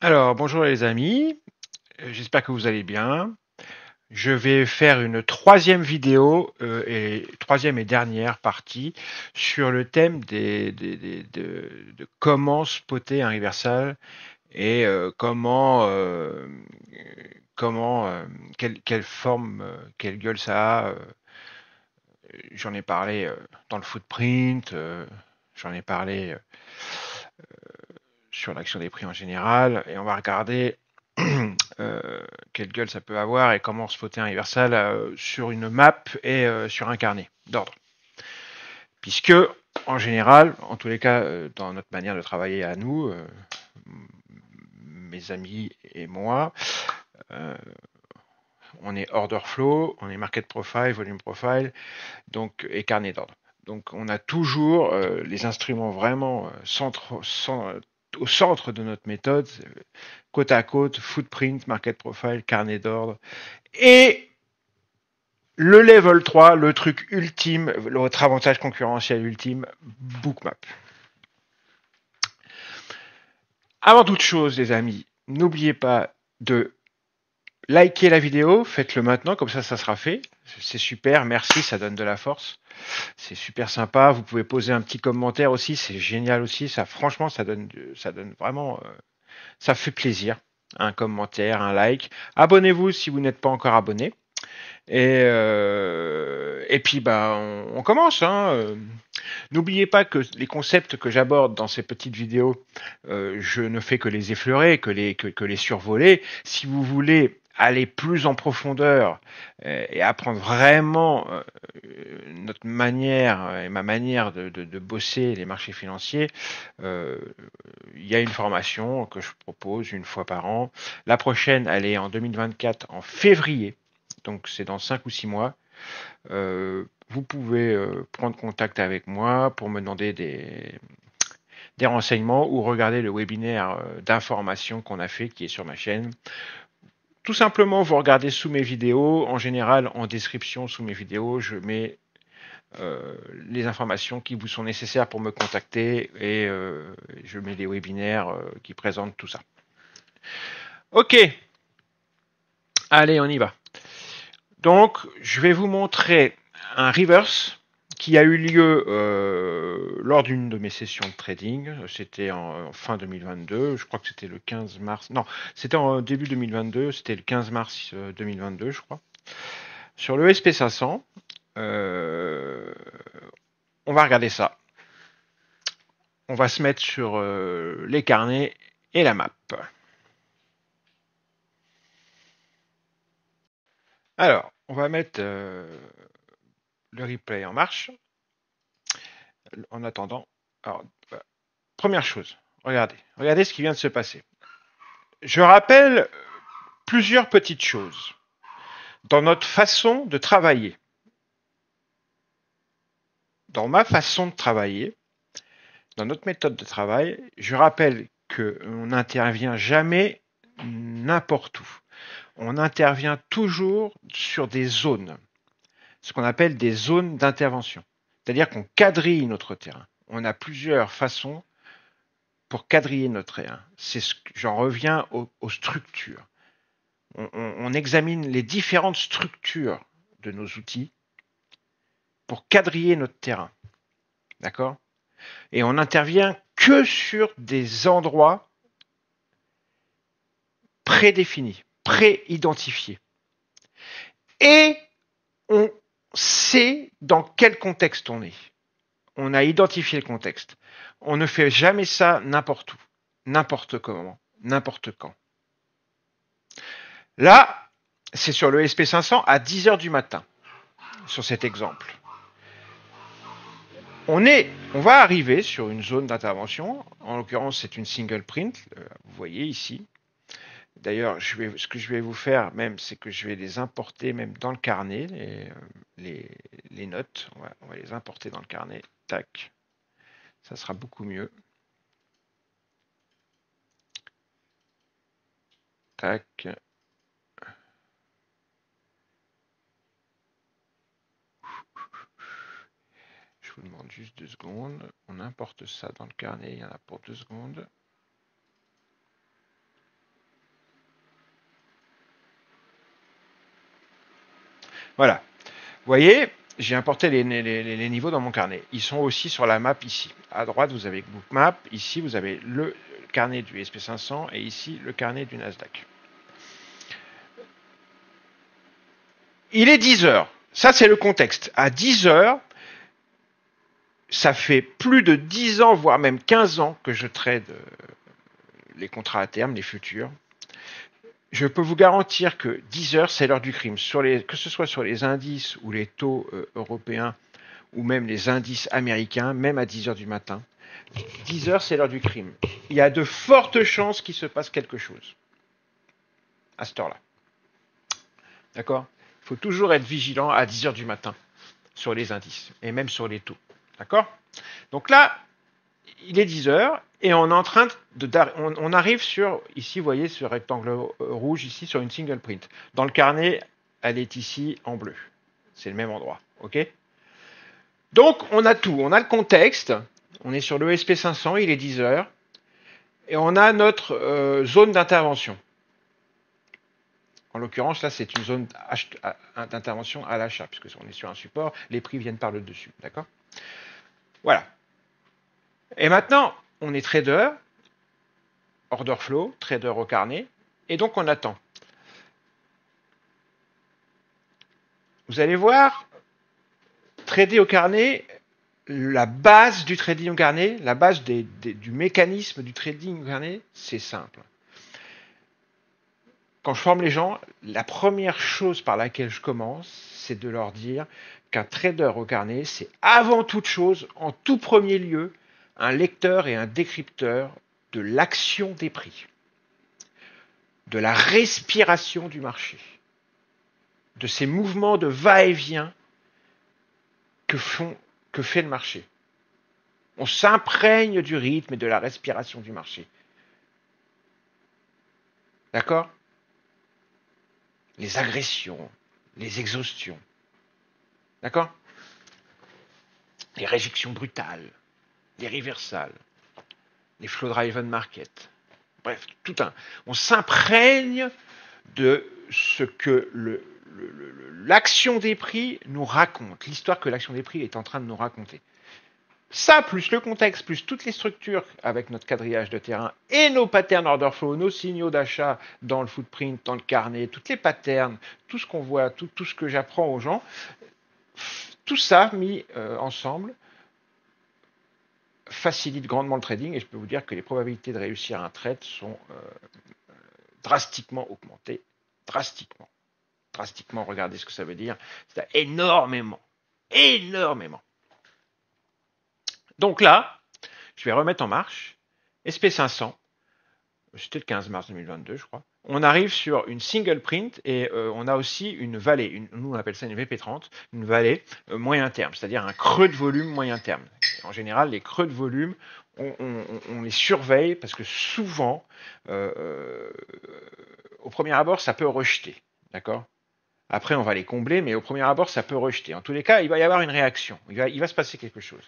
Alors, bonjour les amis, j'espère que vous allez bien. Je vais faire une troisième vidéo et troisième et dernière partie sur le thème de comment spotter un reversal et comment quelle forme, quelle gueule ça a. J'en ai parlé dans le footprint, j'en ai parlé sur l'action des prix en général, et on va regarder quelle gueule ça peut avoir et comment spotter un reversal sur une map et sur un carnet d'ordre. Puisque, en général, en tous les cas, dans notre manière de travailler à nous, mes amis et moi, euh, on est order flow, on est market profile, volume profile, donc et carnet d'ordre. Donc on a toujours les instruments vraiment au centre de notre méthode, côte à côte, footprint, market profile, carnet d'ordre, et le level 3, le truc ultime, votre avantage concurrentiel ultime, Bookmap. Avant toute chose, les amis, n'oubliez pas de liker la vidéo, faites-le maintenant, comme ça sera fait. C'est super, merci, ça donne de la force. C'est super sympa. Vous pouvez poser un petit commentaire aussi, c'est génial aussi. Ça, franchement, ça donne vraiment, ça fait plaisir. Un commentaire, un like. Abonnez-vous si vous n'êtes pas encore abonné. Et puis bah on commence. N'oubliez pas que les concepts que j'aborde dans ces petites vidéos, je ne fais que les effleurer, que les survoler. Si vous voulez aller plus en profondeur et apprendre vraiment notre manière et ma manière de bosser les marchés financiers, euh, il y a une formation que je propose une fois par an. La prochaine, elle est en 2024, en février, donc c'est dans 5 ou 6 mois. Vous pouvez prendre contact avec moi pour me demander des renseignements ou regarder le webinaire d'information qu'on a fait qui est sur ma chaîne. Tout simplement, vous regardez sous mes vidéos. En général, en description sous mes vidéos, je mets les informations qui vous sont nécessaires pour me contacter et je mets des webinaires qui présentent tout ça. Ok, allez, on y va. Donc, je vais vous montrer un reverse qui a eu lieu lors d'une de mes sessions de trading. C'était en fin 2022. Je crois que c'était le 15 mars. Non, c'était en début 2022. C'était le 15 mars 2022, je crois. Sur le SP500, on va regarder ça. On va se mettre sur les carnets et la map. Alors, on va mettre le replay en marche. En attendant, alors, première chose, regardez ce qui vient de se passer. Je rappelle plusieurs petites choses dans notre façon de travailler. Dans ma façon de travailler, dans notre méthode de travail, je rappelle qu'on n'intervient jamais n'importe où. On intervient toujours sur des zones, ce qu'on appelle des zones d'intervention. C'est-à-dire qu'on quadrille notre terrain. On a plusieurs façons pour quadriller notre terrain. J'en reviens aux structures. On examine les différentes structures de nos outils pour quadriller notre terrain. D'accord? Et on n'intervient que sur des endroits prédéfinis, pré-identifiés. Et on sait dans quel contexte on est. On a identifié le contexte. On ne fait jamais ça n'importe où, n'importe comment, n'importe quand. Là, c'est sur le SP500 à 10 heures du matin, sur cet exemple. On va arriver sur une zone d'intervention. En l'occurrence, c'est une single print. Vous voyez ici. D'ailleurs, ce que je vais vous faire même, c'est que je vais les importer même dans le carnet, les notes. On va les importer dans le carnet. Tac. Ça sera beaucoup mieux. Tac. Je vous demande juste 2 secondes. On importe ça dans le carnet. Il y en a pour 2 secondes. Voilà. Vous voyez, j'ai importé les niveaux dans mon carnet. Ils sont aussi sur la map ici. À droite, vous avez Bookmap. Ici, vous avez le carnet du SP500 et ici, le carnet du Nasdaq. Il est 10 heures. Ça, c'est le contexte. À 10 heures, ça fait plus de 10 ans, voire même 15 ans que je trade les contrats à terme, les futurs. Je peux vous garantir que 10 heures, c'est l'heure du crime. Que ce soit sur les indices ou les taux européens, ou même les indices américains, même à 10 heures du matin, 10 heures, c'est l'heure du crime. Il y a de fortes chances qu'il se passe quelque chose à cette heure-là. D'accord? Il faut toujours être vigilant à 10 heures du matin sur les indices et même sur les taux. D'accord? Donc là, il est 10 heures et on est en train on arrive sur, ici, vous voyez ce rectangle rouge ici, sur une single print. Dans le carnet, elle est ici en bleu. C'est le même endroit. OK? Donc, on a tout. On a le contexte. On est sur le SP500, il est 10 heures. Et on a notre zone d'intervention. En l'occurrence, là, c'est une zone d'intervention à l'achat, puisque on est sur un support, les prix viennent par le dessus. D'accord? Voilà. Et maintenant, on est trader, order flow, trader au carnet, et donc on attend. Vous allez voir, trader au carnet, la base du trading au carnet, la base du mécanisme du trading au carnet, c'est simple. Quand je forme les gens, la première chose par laquelle je commence, c'est de leur dire qu'un trader au carnet, c'est avant toute chose, en tout premier lieu, un lecteur et un décrypteur de l'action des prix, de la respiration du marché, de ces mouvements de va-et-vient que fait le marché. On s'imprègne du rythme et de la respiration du marché. D'accord? Les agressions, les exhaustions. D'accord? Les réjections brutales, les reversals, les flow driven market. Bref, on s'imprègne de ce que l'action des prix nous raconte, l'histoire que l'action des prix est en train de nous raconter. Ça, plus le contexte, plus toutes les structures avec notre quadrillage de terrain et nos patterns order flow, nos signaux d'achat dans le footprint, dans le carnet, toutes les patterns, tout ce qu'on voit, tout ce que j'apprends aux gens, tout ça mis ensemble facilite grandement le trading et je peux vous dire que les probabilités de réussir un trade sont drastiquement augmentées. Drastiquement. Drastiquement, regardez ce que ça veut dire. C'est énormément. Énormément. Donc là, je vais remettre en marche SP500. C'était le 15 mars 2022, je crois. On arrive sur une single print et on a aussi une vallée. Nous, on appelle ça une VP30, une vallée moyen terme, c'est-à-dire un creux de volume moyen terme. En général, les creux de volume, on les surveille parce que souvent, au premier abord, ça peut rejeter. D'accord? Après, on va les combler, mais au premier abord, ça peut rejeter. En tous les cas, il va y avoir une réaction. Il va se passer quelque chose.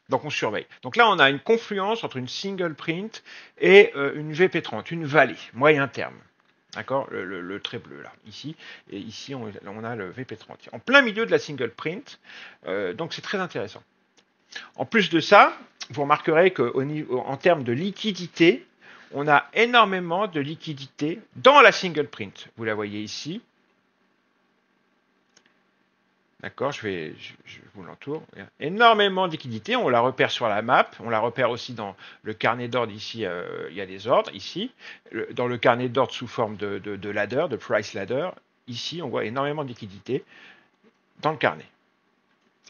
Donc, on surveille. Donc là, on a une confluence entre une single print et une VP30, une vallée, moyen terme. D'accord? Le trait bleu, là, ici. Et ici, on a le VP30. En plein milieu de la single print. Donc, c'est très intéressant. En plus de ça, vous remarquerez qu'en termes de liquidité, on a énormément de liquidité dans la single print. Vous la voyez ici. D'accord, je vous l'entoure. Énormément de liquidités, on la repère sur la map, on la repère aussi dans le carnet d'ordre ici, il y a des ordres ici. Dans le carnet d'ordre sous forme de ladder, de price ladder, ici on voit énormément de liquidités dans le carnet,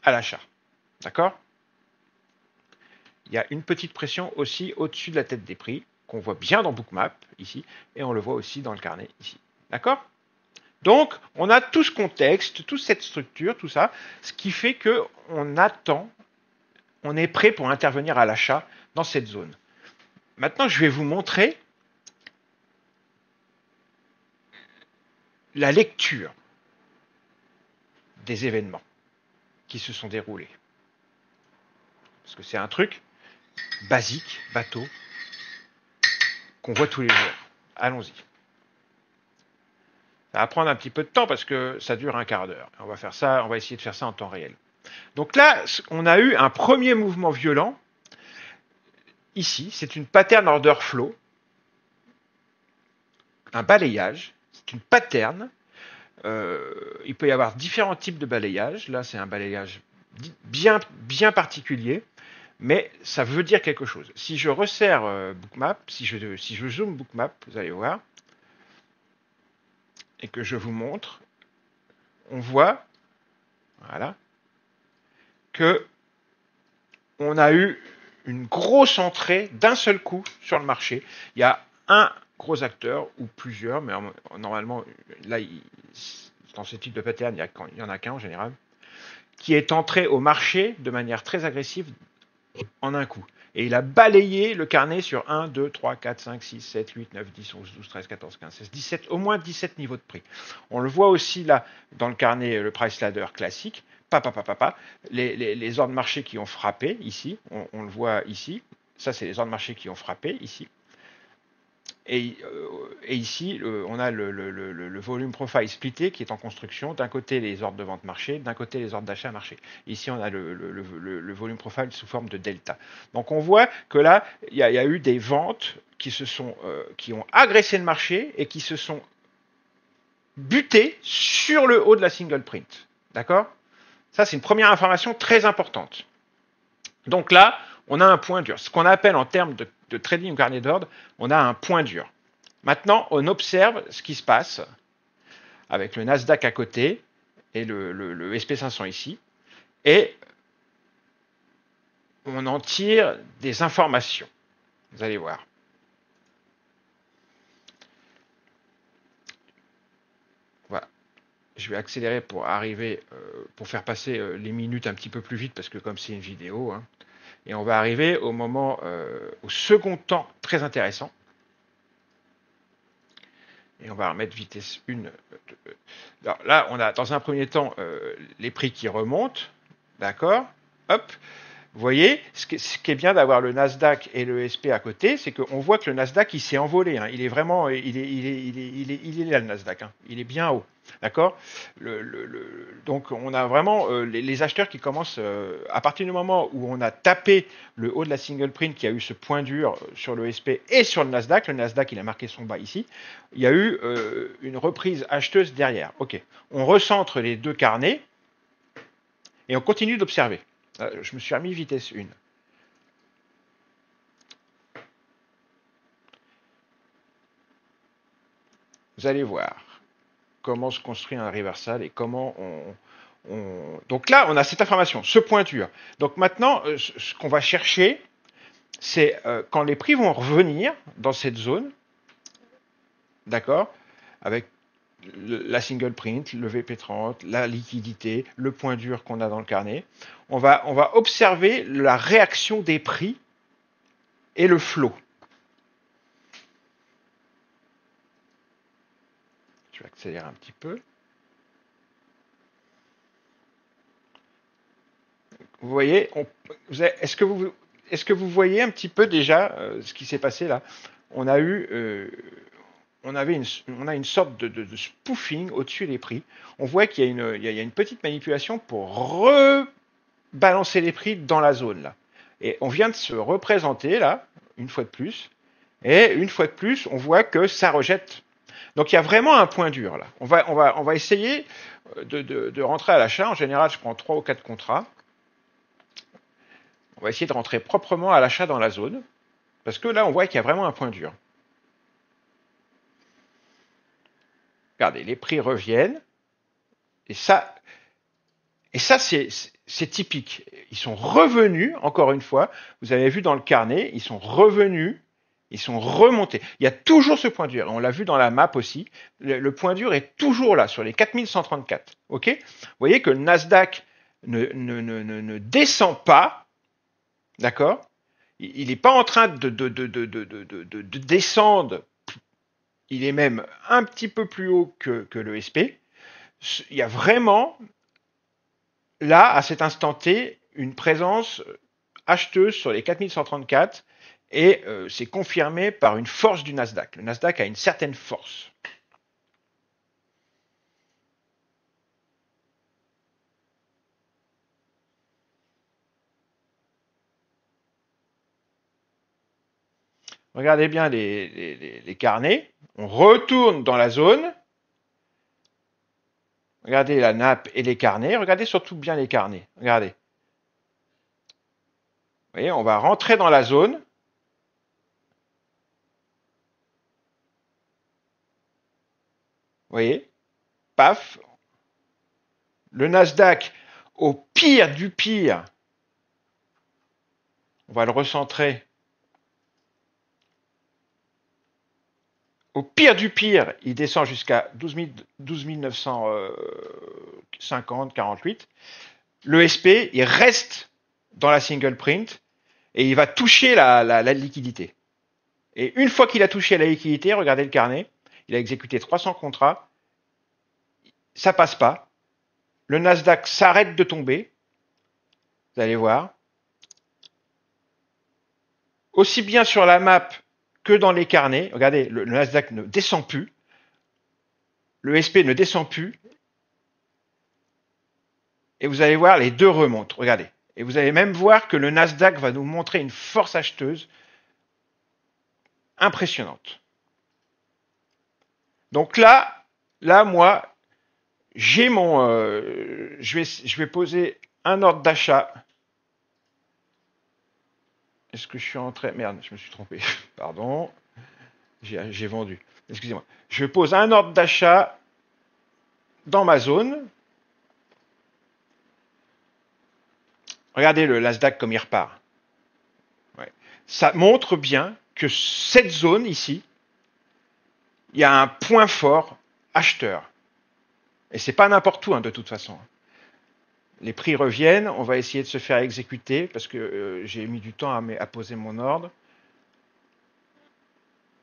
à l'achat. D'accord? Il y a une petite pression aussi au-dessus de la tête des prix, qu'on voit bien dans Bookmap ici, et on le voit aussi dans le carnet ici. D'accord? Donc, on a tout ce contexte, toute cette structure, tout ça, ce qui fait qu'on attend, on est prêt pour intervenir à l'achat dans cette zone. Maintenant, je vais vous montrer la lecture des événements qui se sont déroulés. Parce que c'est un truc basique, bateau, qu'on voit tous les jours. Allons-y. Ça va prendre un petit peu de temps parce que ça dure un quart d'heure. On va faire ça, on va essayer de faire ça en temps réel. Donc là, on a eu un premier mouvement violent. Ici, c'est une pattern order flow, un balayage. C'est une pattern. Il peut y avoir différents types de balayage. Là, c'est un balayage bien particulier, mais ça veut dire quelque chose. Si je resserre Bookmap, si je zoome Bookmap, vous allez voir, et que je vous montre, on voit, voilà, que on a eu une grosse entrée d'un seul coup sur le marché. Il y a un gros acteur ou plusieurs, mais normalement, là, dans ce type de pattern, il n'y en a qu'un en général, qui est entré au marché de manière très agressive en un coup. Et il a balayé le carnet sur 1, 2, 3, 4, 5, 6, 7, 8, 9, 10, 11, 12, 13, 14, 15, 16, 17, au moins 17 niveaux de prix. On le voit aussi là, dans le carnet, le price ladder classique, les ordres de marché qui ont frappé ici, on le voit ici, ça c'est les ordres de marché qui ont frappé ici. Et ici, on a le volume profile splitté qui est en construction. D'un côté, les ordres de vente marché, d'un côté, les ordres d'achat marché. Ici, on a le volume profile sous forme de delta. Donc, on voit que là, il y a eu des ventes qui ont agressé le marché et qui se sont butées sur le haut de la single print. D'accord? Ça, c'est une première information très importante. Donc là, on a un point dur. Ce qu'on appelle en termes de trading au carnet d'ordre, on a un point dur. Maintenant, on observe ce qui se passe avec le Nasdaq à côté et le SP500 ici. Et on en tire des informations. Vous allez voir. Voilà. Je vais accélérer pour arriver, pour faire passer les minutes un petit peu plus vite, parce que comme c'est une vidéo, hein, et on va arriver au moment, au second temps très intéressant. Et on va remettre vitesse 1. Alors là, on a dans un premier temps les prix qui remontent. D'accord? Hop. Vous voyez, ce qui est bien d'avoir le Nasdaq et le SP à côté, c'est qu'on voit que le Nasdaq, il s'est envolé. Hein. Il est vraiment, il est là, le Nasdaq. Hein. Il est bien haut. D'accord? Donc, on a vraiment les acheteurs qui commencent, à partir du moment où on a tapé le haut de la single print, qui a eu ce point dur sur le SP et sur le Nasdaq, il a marqué son bas ici, il y a eu une reprise acheteuse derrière. Ok. On recentre les deux carnets et on continue d'observer. Je me suis remis vitesse 1. Vous allez voir comment se construit un reversal et comment Donc là, on a cette information, ce point dur. Donc maintenant, ce qu'on va chercher, c'est quand les prix vont revenir dans cette zone, d'accord, avec la single print, le VP30, la liquidité, le point dur qu'on a dans le carnet, on va observer la réaction des prix et le flow. Je vais accélérer un petit peu. Vous voyez, est-ce que vous voyez un petit peu déjà ce qui s'est passé là? On a une sorte de spoofing au-dessus des prix. On voit qu'il y a une petite manipulation pour rebalancer les prix dans la zone là. Et on vient de se représenter là, une fois de plus. Et une fois de plus, on voit que ça rejette. Donc il y a vraiment un point dur là. On va essayer de rentrer à l'achat. En général, je prends 3 ou 4 contrats. On va essayer de rentrer proprement à l'achat dans la zone. Parce que là, on voit qu'il y a vraiment un point dur. Regardez, les prix reviennent. Et ça c'est typique. Ils sont revenus, encore une fois. Vous avez vu dans le carnet, ils sont revenus. Ils sont remontés. Il y a toujours ce point dur. On l'a vu dans la map aussi. Le point dur est toujours là, sur les 4134. OK? Vous voyez que le Nasdaq ne descend pas. D'accord? Il n'est pas en train de descendre. Il est même un petit peu plus haut que le SP. Il y a vraiment, là, à cet instant T, une présence acheteuse sur les 4134 et c'est confirmé par une force du Nasdaq. Le Nasdaq a une certaine force. Regardez bien les carnets. On retourne dans la zone. Regardez la nappe et les carnets. Regardez surtout bien les carnets. Regardez. Vous voyez, on va rentrer dans la zone. Vous voyez, paf. Le Nasdaq, au pire du pire, on va le recentrer. Au pire du pire, il descend jusqu'à 12 950, 48. Le SP, il reste dans la single print et il va toucher la liquidité. Et une fois qu'il a touché la liquidité, regardez le carnet, il a exécuté 300 contrats, ça passe pas. Le Nasdaq s'arrête de tomber. Vous allez voir. Aussi bien sur la map que dans les carnets. Regardez, le Nasdaq ne descend plus. Le SP ne descend plus. Et vous allez voir, les deux remontent. Regardez. Et vous allez même voir que le Nasdaq va nous montrer une force acheteuse impressionnante. Donc là, moi, j'ai mon, je vais poser un ordre d'achat. Est-ce que je suis entré? Merde, je me suis trompé. Pardon. J'ai vendu. Excusez-moi. Je pose un ordre d'achat dans ma zone. Regardez le Nasdaq comme il repart. Ouais. Ça montre bien que cette zone ici, il y a un point fort acheteur. Et c'est pas n'importe où, hein, de toute façon. Les prix reviennent, on va essayer de se faire exécuter parce que j'ai mis du temps à poser mon ordre.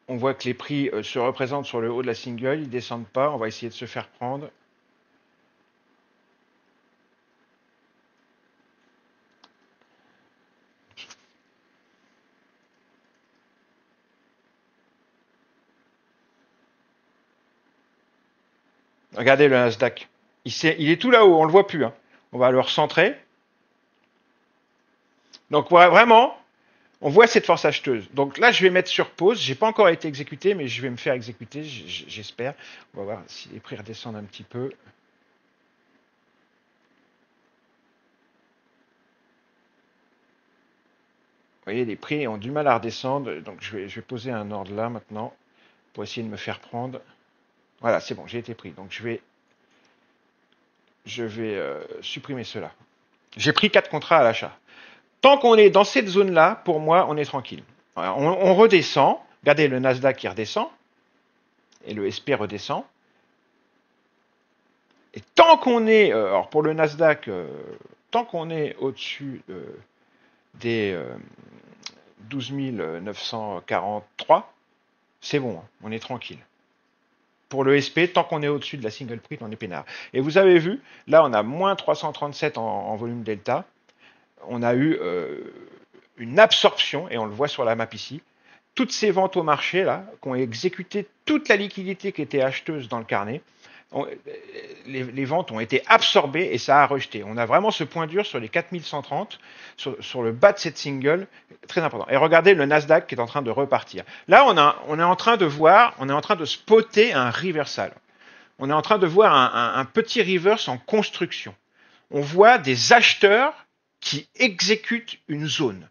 On voit que les prix se représentent sur le haut de la single, ils ne descendent pas, on va essayer de se faire prendre. Regardez le Nasdaq. Il est tout là-haut, on ne le voit plus. Hein. On va le recentrer. Donc vraiment, on voit cette force acheteuse. Donc là, je vais mettre sur pause. Je n'ai pas encore été exécuté, mais je vais me faire exécuter, j'espère. On va voir si les prix redescendent un petit peu. Vous voyez, les prix ont du mal à redescendre. Donc je vais poser un ordre là maintenant pour essayer de me faire prendre. Voilà, c'est bon, j'ai été pris. Donc je vais supprimer cela. J'ai pris 4 contrats à l'achat. Tant qu'on est dans cette zone-là, pour moi, on est tranquille. On redescend. Regardez le Nasdaq qui redescend. Et le SP redescend. Et tant qu'on est, alors pour le Nasdaq, tant qu'on est au-dessus des 12 943, c'est bon, hein, on est tranquille. Pour le SP, tant qu'on est au-dessus de la single print, on est peinard. Et vous avez vu, là on a moins 337 en volume delta. On a eu une absorption, et on le voit sur la map ici, toutes ces ventes au marché là, qui ont exécuté toute la liquidité qui était acheteuse dans le carnet, les ventes ont été absorbées et ça a rejeté. On a vraiment ce point dur sur les 4130, sur le bas de cette single, très important. Et regardez le Nasdaq qui est en train de repartir. Là, on est en train de voir, on est en train de spotter un reversal. On est en train de voir un petit reverse en construction. On voit des acheteurs qui exécutent une zone.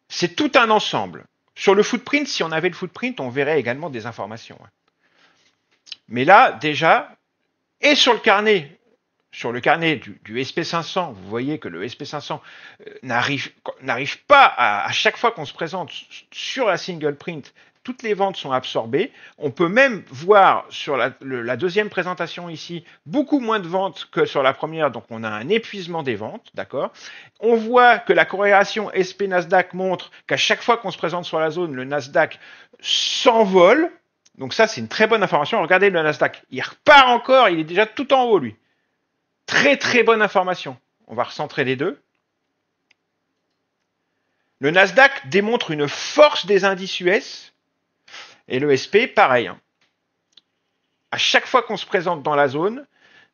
C'est tout un ensemble. Sur le footprint, si on avait le footprint, on verrait également des informations. Mais là, déjà, et sur le carnet du SP500, vous voyez que le SP500 n'arrive pas à chaque fois qu'on se présente sur la single print, toutes les ventes sont absorbées. On peut même voir sur la deuxième présentation ici, beaucoup moins de ventes que sur la première, donc on a un épuisement des ventes, d'accord. On voit que la corrélation SP-Nasdaq montre qu'à chaque fois qu'on se présente sur la zone, le Nasdaq s'envole. Donc ça, c'est une très bonne information. Regardez le Nasdaq, il repart encore, il est déjà tout en haut, lui. Très très bonne information. On va recentrer les deux. Le Nasdaq démontre une force des indices US et le SP, pareil. Hein. À chaque fois qu'on se présente dans la zone,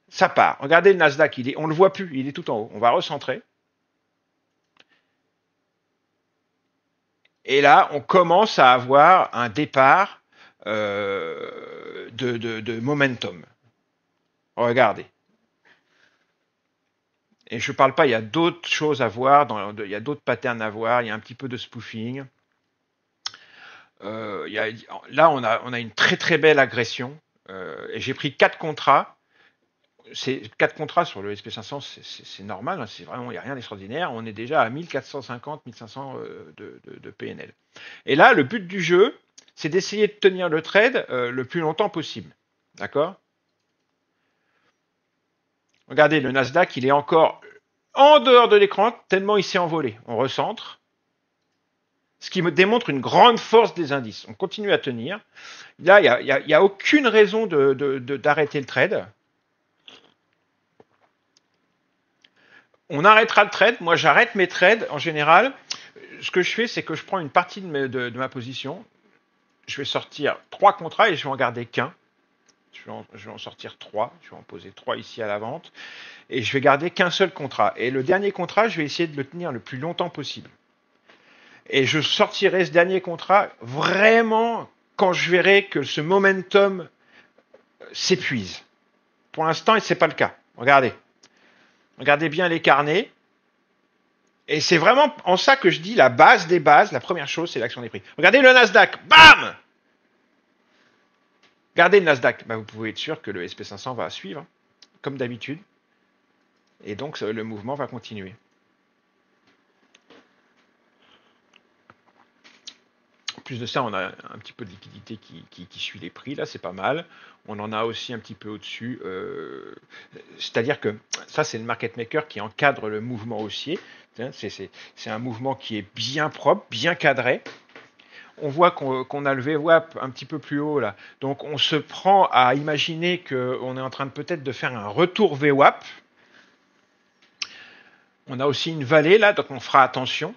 ça part. Regardez le Nasdaq, on ne le voit plus, il est tout en haut. On va recentrer. Et là, on commence à avoir un départ de momentum. Regardez. Et je ne parle pas, il y a d'autres choses à voir, il y a d'autres patterns à voir, il y a un petit peu de spoofing. Là, on a une très très belle agression. Et j'ai pris 4 contrats. Ces 4 contrats sur le SP500, c'est normal, hein, c'est vraiment, il n'y a rien d'extraordinaire. On est déjà à 1450, 1500 de PNL. Et là, le but du jeu, c'est d'essayer de tenir le trade le plus longtemps possible. D'accord? Regardez, le Nasdaq, il est encore en dehors de l'écran, tellement il s'est envolé. On recentre. Ce qui me démontre une grande force des indices. On continue à tenir. Là, il n'y a aucune raison d'arrêter le trade. On arrêtera le trade. Moi, j'arrête mes trades en général. Ce que je fais, c'est que je prends une partie de ma position. Je vais sortir 3 contrats et je vais en garder qu'un. Je vais en sortir 3. Je vais en poser 3 ici à la vente. Et je vais garder qu'un seul contrat. Et le dernier contrat, je vais essayer de le tenir le plus longtemps possible. Et je sortirai ce dernier contrat vraiment quand je verrai que ce momentum s'épuise. Pour l'instant, ce n'est pas le cas. Regardez. Regardez bien les carnets. Et c'est vraiment en ça que je dis la base des bases. La première chose, c'est l'action des prix. Regardez le Nasdaq. Bam! Regardez le Nasdaq. Bah, vous pouvez être sûr que le SP500 va suivre, hein, comme d'habitude. Et donc, le mouvement va continuer. En plus de ça, on a un petit peu de liquidité qui suit les prix. Là, c'est pas mal. On en a aussi un petit peu au-dessus. C'est-à-dire que ça, c'est le market maker qui encadre le mouvement haussier. C'est un mouvement qui est bien propre, bien cadré. On voit qu'on a le VWAP un petit peu plus haut là. Donc on se prend à imaginer qu'on est en train de peut-être de faire un retour VWAP. On a aussi une vallée là, donc on fera attention.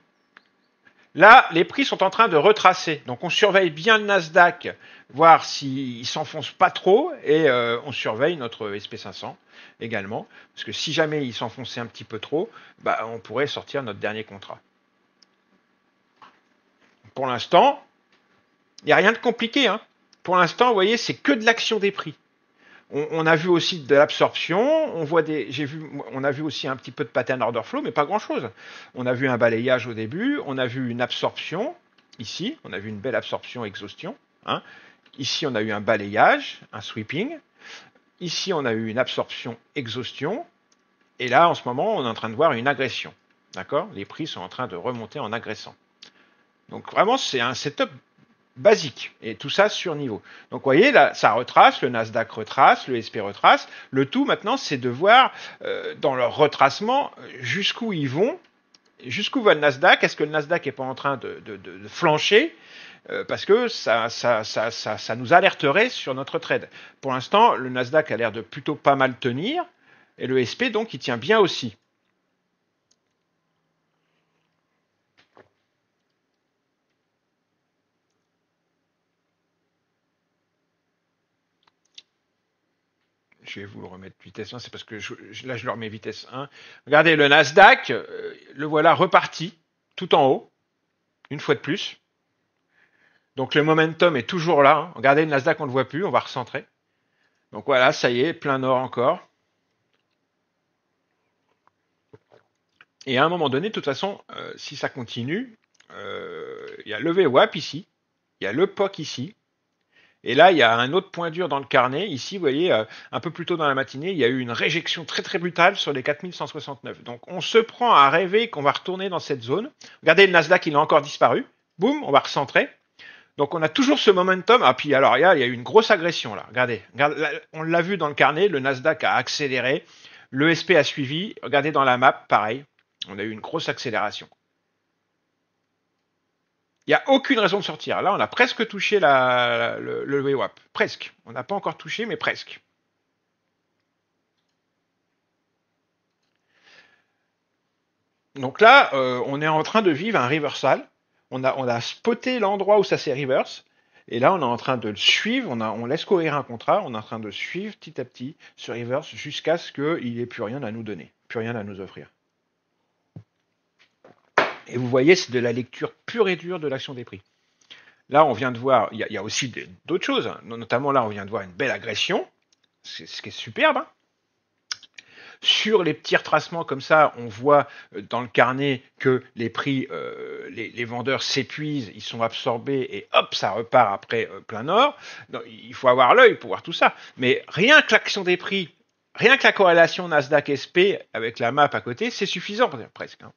Là, les prix sont en train de retracer. Donc on surveille bien le Nasdaq, voir s'il ne s'enfonce pas trop, et on surveille notre SP500 également. Parce que si jamais il s'enfonçait un petit peu trop, bah, on pourrait sortir notre dernier contrat. Pour l'instant, il n'y a rien de compliqué. Hein. Pour l'instant, vous voyez, c'est que de l'action des prix. On a vu aussi de l'absorption, on a vu aussi un petit peu de pattern order flow, mais pas grand-chose. On a vu un balayage au début, on a vu une absorption, ici, on a vu une belle absorption exhaustion. Hein. Ici, on a eu un balayage, un sweeping. Ici, on a eu une absorption exhaustion. Et là, en ce moment, on est en train de voir une agression. D'accord? Les prix sont en train de remonter en agressant. Donc vraiment, c'est un setup basique, et tout ça sur niveau. Donc vous voyez, là, ça retrace, le Nasdaq retrace, le SP retrace. Le tout maintenant, c'est de voir dans leur retracement jusqu'où ils vont, jusqu'où va le Nasdaq. Est-ce que le Nasdaq n'est pas en train de flancher parce que ça nous alerterait sur notre trade. Pour l'instant, le Nasdaq a l'air de plutôt pas mal tenir, et le SP, donc, il tient bien aussi. Je vais vous le remettre vitesse 1, c'est parce que là je le remets vitesse 1. Regardez le Nasdaq, le voilà reparti, tout en haut, une fois de plus. Donc le momentum est toujours là. Hein. Regardez le Nasdaq, on ne le voit plus, on va recentrer. Donc voilà, ça y est, plein nord encore. Et à un moment donné, de toute façon, si ça continue, il y a le VWAP ici, il y a le POC ici, et là, il y a un autre point dur dans le carnet. Ici, vous voyez, un peu plus tôt dans la matinée, il y a eu une réjection très très brutale sur les 4169. Donc on se prend à rêver qu'on va retourner dans cette zone. Regardez, le Nasdaq, il a encore disparu. Boum, on va recentrer. Donc on a toujours ce momentum. Ah puis alors, il y a eu une grosse agression là. Regardez, on l'a vu dans le carnet, le Nasdaq a accéléré. Le SP a suivi. Regardez dans la map, pareil. On a eu une grosse accélération. Il n'y a aucune raison de sortir. Là, on a presque touché le VWAP. Presque. On n'a pas encore touché, mais presque. Donc là, on est en train de vivre un reversal. On a spoté l'endroit où ça s'est reverse. Et là, on est en train de le suivre. On laisse courir un contrat. On est en train de suivre petit à petit ce reverse jusqu'à ce qu'il n'y ait plus rien à nous donner, plus rien à nous offrir. Et vous voyez, c'est de la lecture pure et dure de l'action des prix. Là, on vient de voir, il y a aussi d'autres choses, hein. Notamment là, on vient de voir une belle agression, ce qui est superbe, hein. Sur les petits retracements comme ça, on voit dans le carnet que les prix, les vendeurs s'épuisent, ils sont absorbés et hop, ça repart après plein nord. Donc, il faut avoir l'œil pour voir tout ça. Mais rien que l'action des prix, rien que la corrélation Nasdaq-SP avec la map à côté, c'est suffisant presque, hein.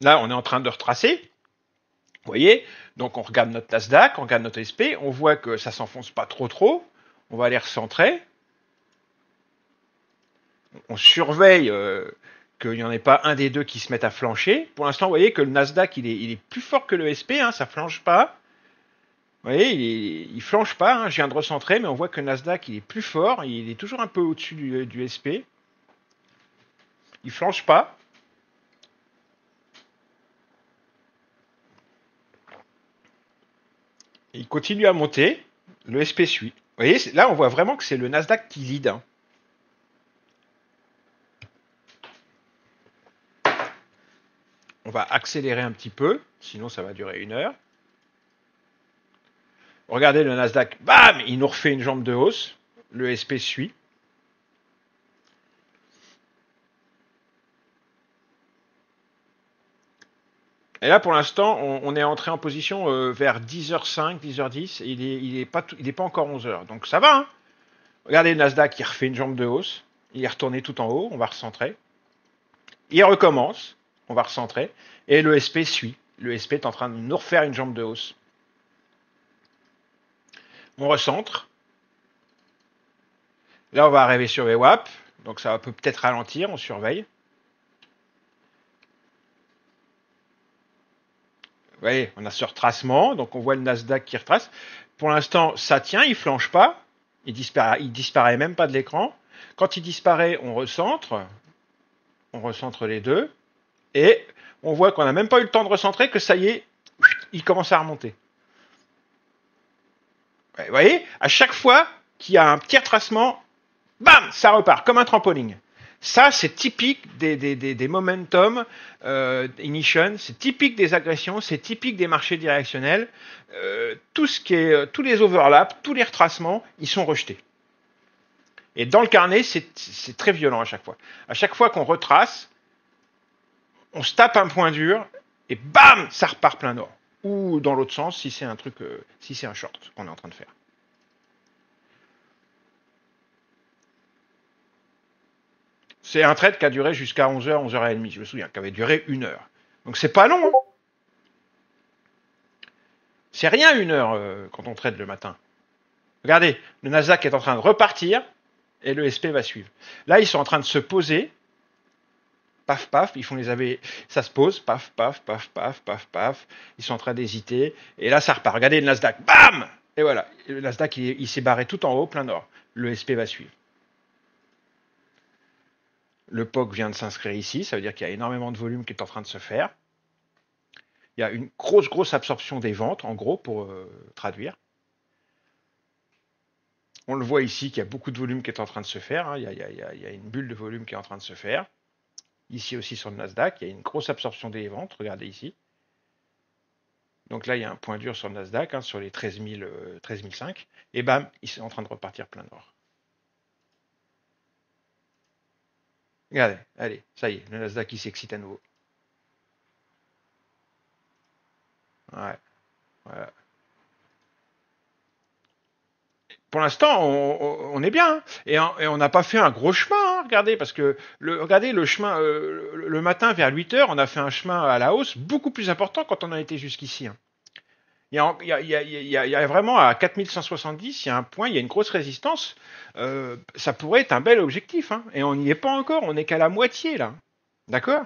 Là, on est en train de retracer. Vous voyez? Donc on regarde notre Nasdaq, on regarde notre SP, on voit que ça s'enfonce pas trop. On va les recentrer. On surveille qu'il n'y en ait pas un des deux qui se mette à flancher. Pour l'instant, vous voyez que le Nasdaq, il est plus fort que le SP, hein, ça flanche pas. Vous voyez, il flanche pas, hein, je viens de recentrer, mais on voit que le Nasdaq, il est plus fort, il est toujours un peu au-dessus du SP. Il flanche pas. Il continue à monter, le SP suit. Vous voyez, là, on voit vraiment que c'est le Nasdaq qui lead, hein. On va accélérer un petit peu, sinon ça va durer 1 heure. Regardez le Nasdaq, bam, il nous refait une jambe de hausse. Le SP suit. Et là, pour l'instant, on est entré en position vers 10h05, 10h10. Il est pas encore 11h. Donc ça va, hein. Regardez le Nasdaq, il refait une jambe de hausse. Il est retourné tout en haut. On va recentrer. Il recommence. On va recentrer. Et le SP suit. Le SP est en train de nous refaire une jambe de hausse. On recentre. Là, on va arriver sur VWAP. Donc ça peut peut-être ralentir. On surveille. Vous voyez, on a ce retracement. Donc on voit le Nasdaq qui retrace. Pour l'instant, ça tient. Il ne flanche pas. Il disparaît même pas de l'écran. Quand il disparaît, on recentre. On recentre les deux. Et on voit qu'on n'a même pas eu le temps de recentrer, que ça y est, il commence à remonter. Vous voyez, à chaque fois qu'il y a un petit retracement, bam, ça repart, comme un trampoline. Ça, c'est typique des momentum ignition, c'est typique des agressions, c'est typique des marchés directionnels. Tous les overlaps, tous les retracements, ils sont rejetés. Et dans le carnet, c'est très violent à chaque fois. À chaque fois qu'on retrace, on se tape un point dur et bam, ça repart plein nord. Ou dans l'autre sens, si c'est un truc, si c'est un short qu'on est en train de faire. C'est un trade qui a duré jusqu'à 11h, 11h30, je me souviens, qui avait duré 1 heure. Donc c'est pas long, hein. C'est rien 1 heure quand on trade le matin. Regardez, le Nasdaq est en train de repartir et le SP va suivre. Là, ils sont en train de se poser. Paf, paf, ils font les AV, ça se pose, paf, paf, paf, paf, paf, paf. Ils sont en train d'hésiter. Et là, ça repart. Regardez le Nasdaq, bam. Et voilà, le Nasdaq, il s'est barré tout en haut, plein nord. Le SP va suivre. Le POC vient de s'inscrire ici, ça veut dire qu'il y a énormément de volume qui est en train de se faire. Il y a une grosse absorption des ventes, en gros, pour traduire. On le voit ici qu'il y a beaucoup de volume qui est en train de se faire, hein. Il y a une bulle de volume qui est en train de se faire. Ici aussi sur le Nasdaq, il y a une grosse absorption des ventes, regardez ici. Donc là, il y a un point dur sur le Nasdaq, hein, sur les 13 500, et bam, ils sont en train de repartir plein nord. Regardez, allez, ça y est, le Nasdaq il s'excite à nouveau. Ouais, voilà. Pour l'instant, on est bien, hein. Et on n'a pas fait un gros chemin, hein, regardez, parce que regardez le chemin, le matin vers 8h, on a fait un chemin à la hausse beaucoup plus important quand on a été jusqu'ici, hein. Il y a vraiment à 4170, il y a un point, il y a une grosse résistance. Ça pourrait être un bel objectif, hein. Et on n'y est pas encore, on n'est qu'à la moitié là. D'accord?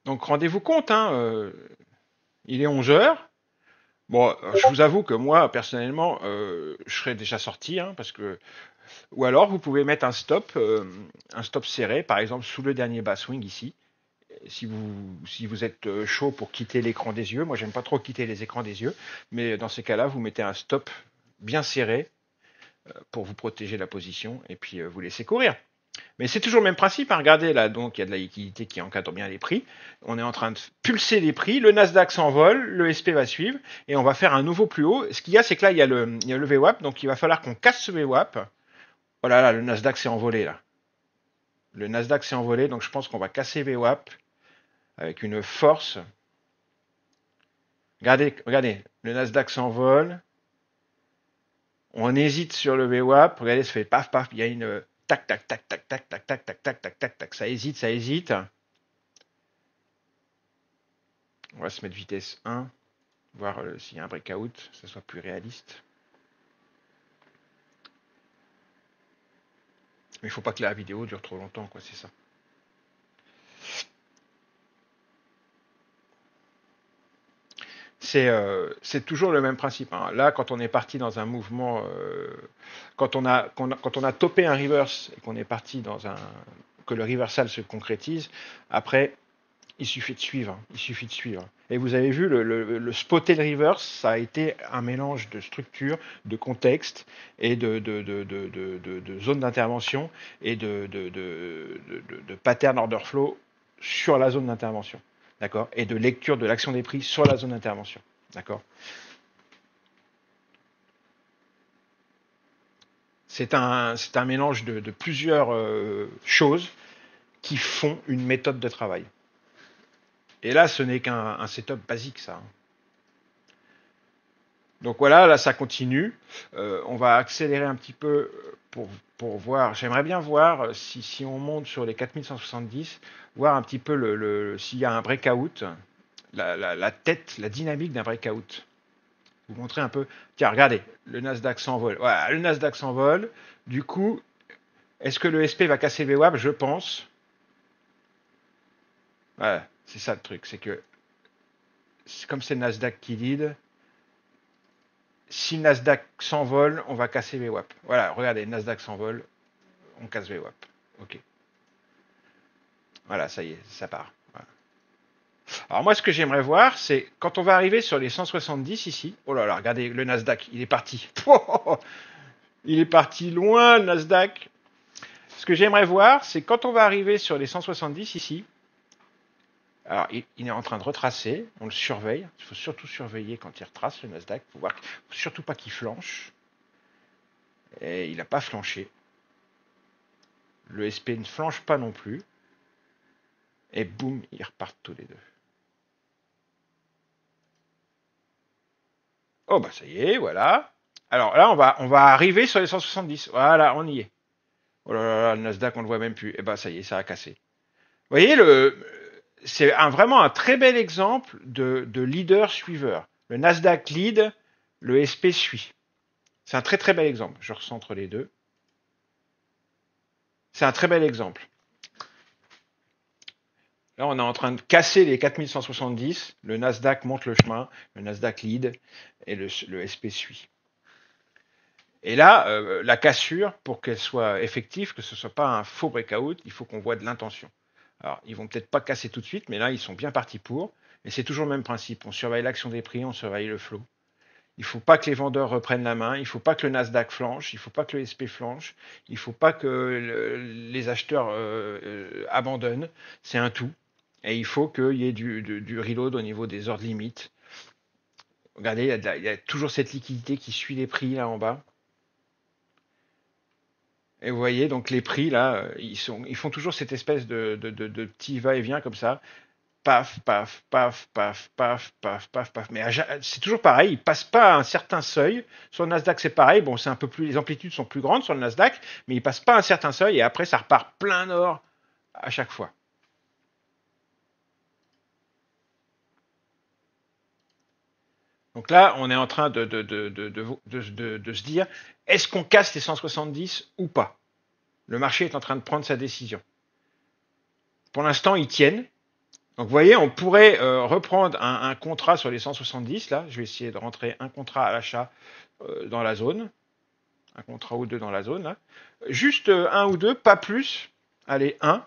Donc rendez-vous compte, hein, il est 11h. Bon, je vous avoue que moi, personnellement, je serais déjà sorti, hein, parce que. Ou alors, vous pouvez mettre un stop serré, par exemple, sous le dernier bas swing ici. Si vous êtes chaud pour quitter l'écran des yeux, moi j'aime pas trop quitter les écrans des yeux, mais dans ces cas-là, vous mettez un stop bien serré pour vous protéger la position et puis vous laisser courir. Mais c'est toujours le même principe, hein. Regardez là, donc il y a de la liquidité qui encadre bien les prix. On est en train de pulser les prix, le Nasdaq s'envole, le SP va suivre, et on va faire un nouveau plus haut. Ce qu'il y a, c'est que là, il y a le VWAP, donc il va falloir qu'on casse ce VWAP. Oh là là, le Nasdaq s'est envolé là. Le Nasdaq s'est envolé, donc je pense qu'on va casser VWAP avec une force. Regardez, regardez, le Nasdaq s'envole. On hésite sur le VWAP. Regardez, ça fait paf, paf. Il y a une tac, tac, tac, tac, tac, tac, tac, tac, tac, tac, tac, tac. Ça hésite, ça hésite. On va se mettre vitesse 1, voir s'il y a un breakout, que ça soit plus réaliste. Mais il faut pas que la vidéo dure trop longtemps, quoi, c'est ça. C'est toujours le même principe, hein. Là, quand on est parti dans un mouvement, quand on a topé un reverse et qu'on est parti dans que le reversal se concrétise, après, il suffit de suivre, hein. Il suffit de suivre. Et vous avez vu, le spotter le reverse, ça a été un mélange de structure, de contexte et de zone d'intervention et de pattern order flow sur la zone d'intervention. D'accord? Et de lecture de l'action des prix sur la zone d'intervention. D'accord? C'est un mélange de plusieurs choses qui font une méthode de travail. Et là, ce n'est qu'un setup basique, ça. Donc voilà, là, ça continue. On va accélérer un petit peu pour voir. J'aimerais bien voir si on monte sur les 4170, voir un petit peu s'il y a un breakout, la tête, la dynamique d'un breakout. Vous montrer un peu. Tiens, regardez, le Nasdaq s'envole. Voilà, le Nasdaq s'envole. Du coup, est-ce que le SP va casser VWAP? Je pense. Voilà, c'est ça le truc. C'est que, comme c'est le Nasdaq qui lead, si le Nasdaq s'envole, on va casser VWAP. Voilà, regardez, le Nasdaq s'envole, on casse VWAP. Ok. Voilà, ça y est, ça part. Voilà. Alors moi, ce que j'aimerais voir, c'est quand on va arriver sur les 170 ici. Oh là là, regardez, le Nasdaq, il est parti. Il est parti loin, le Nasdaq. Ce que j'aimerais voir, c'est quand on va arriver sur les 170 ici. Alors, il est en train de retracer. On le surveille. Il faut surtout surveiller quand il retrace le Nasdaq. Il faut surtout pas qu'il flanche. Et il n'a pas flanché. Le SP ne flanche pas non plus. Et boum, ils repartent tous les deux. Oh bah ça y est, voilà. Alors là, on va arriver sur les 170. Voilà, on y est. Oh là là, le Nasdaq, on le voit même plus. Et bah ça y est, ça a cassé. Vous voyez, c'est vraiment un très bel exemple de leader-suiveur. Le Nasdaq lead, le SP suit. C'est un très très bel exemple. Je recentre les deux. C'est un très bel exemple. Là, on est en train de casser les 4170. Le Nasdaq monte le chemin, le Nasdaq lead et le SP suit. Et là, la cassure, pour qu'elle soit effective, que ce ne soit pas un faux breakout, il faut qu'on voit de l'intention. Alors, ils vont peut-être pas casser tout de suite, mais là, ils sont bien partis pour. Et c'est toujours le même principe. On surveille l'action des prix, on surveille le flow. Il ne faut pas que les vendeurs reprennent la main. Il ne faut pas que le Nasdaq flanche. Il ne faut pas que le SP flanche. Il ne faut pas que les acheteurs abandonnent. C'est un tout. Et il faut qu'il y ait du reload au niveau des ordres limites. Regardez, il y a toujours cette liquidité qui suit les prix là en bas. Et vous voyez, donc les prix là, ils font toujours cette espèce de petit va-et-vient comme ça. Paf, paf, paf, paf, paf, paf, paf, paf. Mais c'est toujours pareil, ils passent pas un certain seuil. Sur le Nasdaq, c'est pareil. Bon, c'est un peu plus, les amplitudes sont plus grandes sur le Nasdaq, mais ils passent pas un certain seuil et après ça repart plein nord à chaque fois. Donc là, on est en train de se dire, est-ce qu'on casse les 170 ou pas? Le marché est en train de prendre sa décision. Pour l'instant, ils tiennent. Donc vous voyez, on pourrait reprendre un contrat sur les 170. Là, je vais essayer de rentrer un contrat à l'achat dans la zone. Un contrat ou deux dans la zone. Là. Juste un ou deux, pas plus. Allez, un.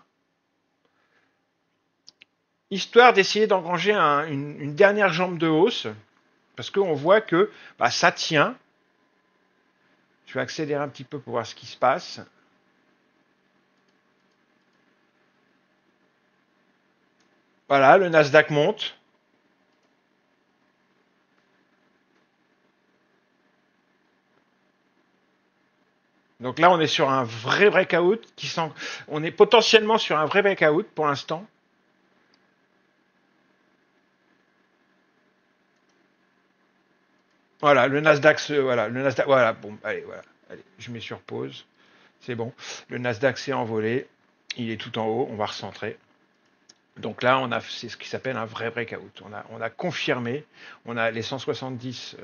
Histoire d'essayer d'engranger une dernière jambe de hausse. Parce qu'on voit que bah, ça tient. Je vais accélérer un petit peu pour voir ce qui se passe. Voilà, le Nasdaq monte. Donc là, on est sur un vrai breakout on est potentiellement sur un vrai breakout pour l'instant. Voilà, le Nasdaq, voilà, bon, allez, je mets sur pause. C'est bon. Le Nasdaq s'est envolé. Il est tout en haut. On va recentrer. Donc là, c'est ce qui s'appelle un vrai breakout. On a confirmé. Les 170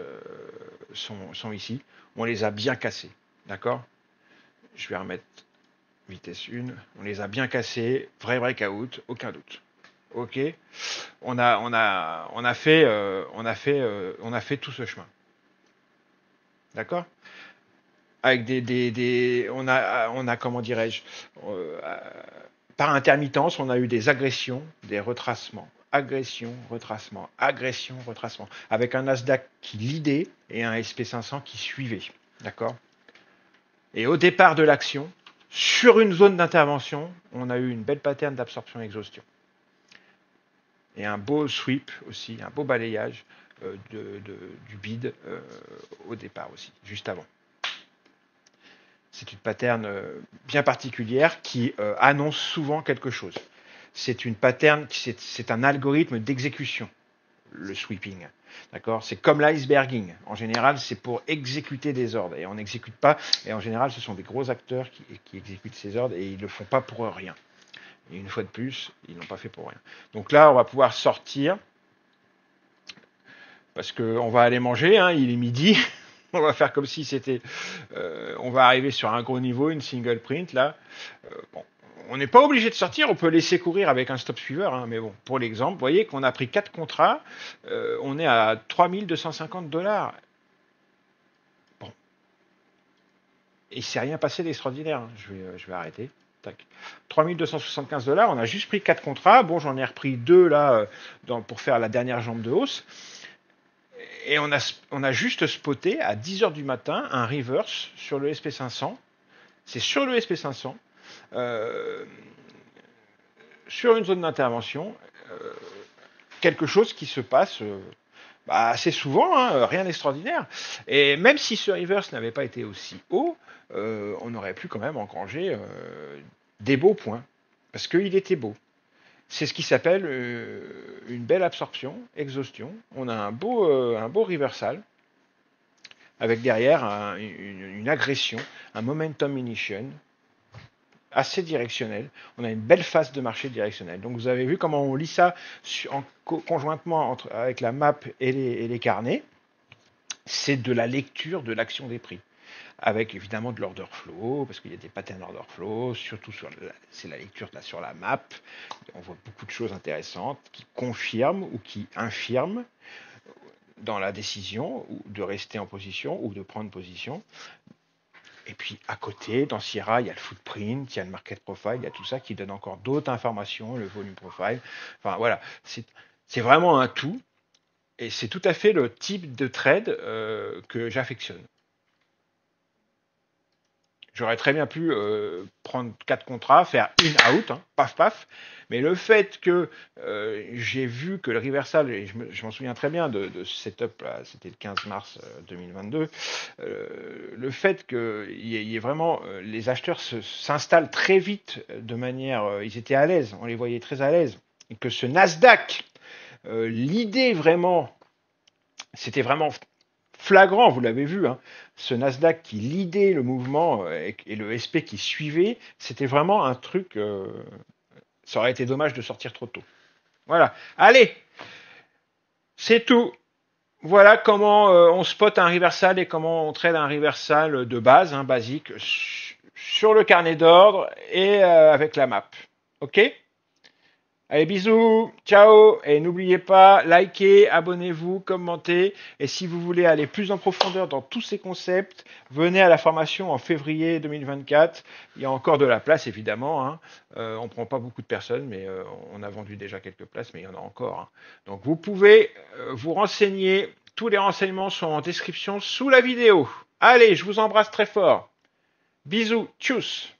sont ici. On les a bien cassés. D'accord? Je vais remettre vitesse 1. On les a bien cassés. Vrai breakout, aucun doute. Ok. On a fait tout ce chemin. D'accord? Avec on a comment dirais-je, par intermittence, on a eu des agressions, des retracements, agression, retracement, agression, retracement, avec un Nasdaq qui lidait et un SP500 qui suivait, d'accord? Et au départ de l'action, sur une zone d'intervention, on a eu une belle pattern d'absorption-exhaustion. Et un beau sweep aussi, un beau balayage du bid au départ aussi, juste avant. C'est une pattern bien particulière qui annonce souvent quelque chose. C'est une pattern, c'est un algorithme d'exécution, le sweeping. D'accord? C'est comme l'iceberging. En général, c'est pour exécuter des ordres. Et on n'exécute pas. Et en général, ce sont des gros acteurs qui exécutent ces ordres et ils ne le font pas pour rien. Et une fois de plus, ils ne l'ont pas fait pour rien. Donc là, on va pouvoir sortir. Parce qu'on va aller manger, hein, il est midi. On va faire comme si c'était... on va arriver sur un gros niveau, une single print, là. Bon, on n'est pas obligé de sortir, on peut laisser courir avec un stop suiveur, hein, mais bon, pour l'exemple, vous voyez qu'on a pris 4 contrats, on est à 3250 $. Bon. Et il ne s'est rien passé d'extraordinaire, hein. Je vais arrêter. Tac. 3275 $, on a juste pris 4 contrats. Bon, j'en ai repris 2 là pour faire la dernière jambe de hausse. Et on a juste spoté à 10h du matin un reverse sur le SP500. C'est sur le SP500, sur une zone d'intervention, quelque chose qui se passe assez souvent, hein, rien d'extraordinaire. Et même si ce reverse n'avait pas été aussi haut, on aurait pu quand même engranger des beaux points, parce qu'il était beau. C'est ce qui s'appelle une belle absorption, exhaustion. On a un beau reversal avec derrière une agression, un momentum initiation assez directionnel. On a une belle phase de marché directionnelle. Donc vous avez vu comment on lit ça conjointement avec la map et les carnets. C'est de la lecture de l'action des prix, avec évidemment de l'order flow, parce qu'il y a des patterns d'order flow, surtout c'est la lecture là, sur la map. On voit beaucoup de choses intéressantes qui confirment ou qui infirment dans la décision ou de rester en position ou de prendre position. Et puis à côté, dans Sierra, il y a le footprint, il y a le market profile, il y a tout ça qui donne encore d'autres informations, le volume profile. Enfin voilà, c'est vraiment un tout. Et c'est tout à fait le type de trade que j'affectionne. J'aurais très bien pu prendre 4 contrats, faire in-out, hein, paf paf. Mais le fait que j'ai vu que le reversal, et je m'en souviens très bien de ce setup là, c'était le 15 mars 2022, le fait qu'il y ait vraiment les acheteurs s'installent très vite de manière, ils étaient à l'aise, on les voyait très à l'aise, et que ce Nasdaq, l'idée vraiment, c'était vraiment flagrant, vous l'avez vu, hein, ce Nasdaq qui lidait le mouvement et le SP qui suivait, c'était vraiment un truc, ça aurait été dommage de sortir trop tôt. Voilà, allez, c'est tout. Voilà comment on spot un reversal et comment on trade un reversal de base, hein, basique, sur le carnet d'ordre et avec la map. Ok ? Allez, bisous, ciao, et n'oubliez pas, likez, abonnez-vous, commentez, et si vous voulez aller plus en profondeur dans tous ces concepts, venez à la formation en février 2024, il y a encore de la place évidemment, hein. On ne prend pas beaucoup de personnes, mais on a vendu déjà quelques places, mais il y en a encore, hein. Donc vous pouvez vous renseigner, tous les renseignements sont en description sous la vidéo. Allez, je vous embrasse très fort. Bisous, tchuss.